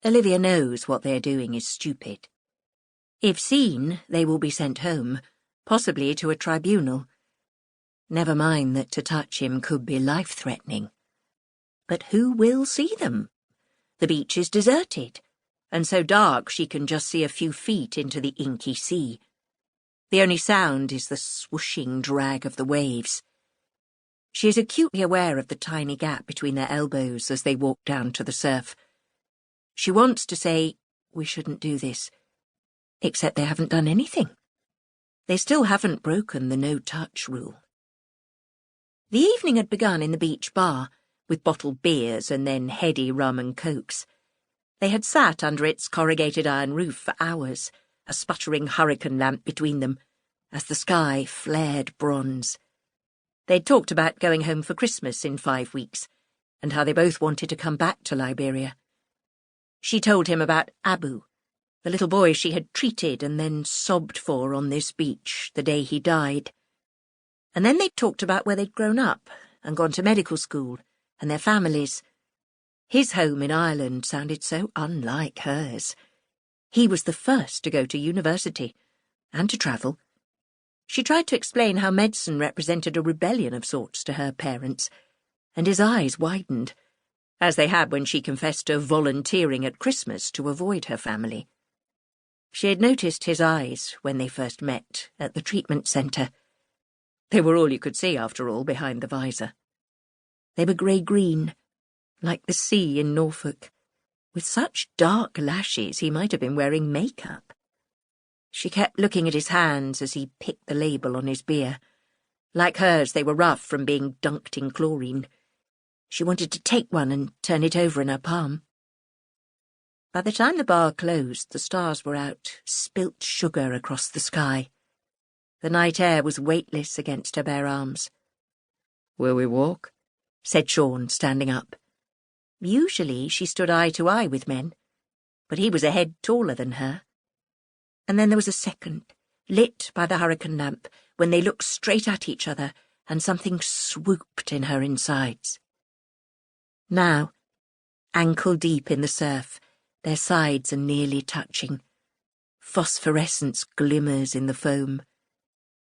Olivia knows what they are doing is stupid. If seen, they will be sent home, possibly to a tribunal. Never mind that to touch him could be life-threatening. But who will see them? The beach is deserted, and so dark she can just see a few feet into the inky sea. The only sound is the swooshing drag of the waves. She is acutely aware of the tiny gap between their elbows as they walk down to the surf. She wants to say, "We shouldn't do this," except they haven't done anything. They still haven't broken the no-touch rule. The evening had begun in the beach bar, with bottled beers and then heady rum and cokes. They had sat under its corrugated iron roof for hours, a sputtering hurricane lamp between them, as the sky flared bronze. They'd talked about going home for Christmas in 5 weeks, and how they both wanted to come back to Liberia. She told him about Abu, the little boy she had treated and then sobbed for on this beach the day he died. And then they'd talked about where they'd grown up and gone to medical school, and their families. His home in Ireland sounded so unlike hers. He was the first to go to university, and to travel. She tried to explain how medicine represented a rebellion of sorts to her parents, and his eyes widened, as they had when she confessed to volunteering at Christmas to avoid her family. She had noticed his eyes when they first met at the treatment centre. They were all you could see, after all, behind the visor. They were grey-green, like the sea in Norfolk. With such dark lashes he might have been wearing makeup. She kept looking at his hands as he picked the label on his beer. Like hers, they were rough from being dunked in chlorine. She wanted to take one and turn it over in her palm. By the time the bar closed, the stars were out, spilt sugar across the sky. The night air was weightless against her bare arms. "Will we walk?" said Sean, standing up. Usually she stood eye to eye with men, but he was a head taller than her. And then there was a second, lit by the hurricane lamp, when they looked straight at each other, and something swooped in her insides. Now, ankle-deep in the surf, their sides are nearly touching. Phosphorescence glimmers in the foam.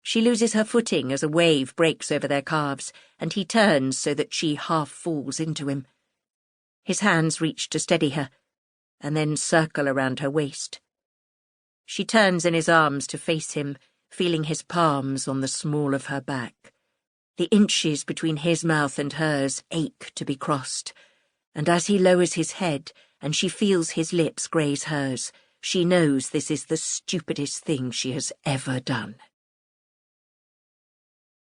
She loses her footing as a wave breaks over their calves, and he turns so that she half falls into him. His hands reach to steady her, and then circle around her waist. She turns in his arms to face him, feeling his palms on the small of her back. The inches between his mouth and hers ache to be crossed, and as he lowers his head and she feels his lips graze hers, she knows this is the stupidest thing she has ever done.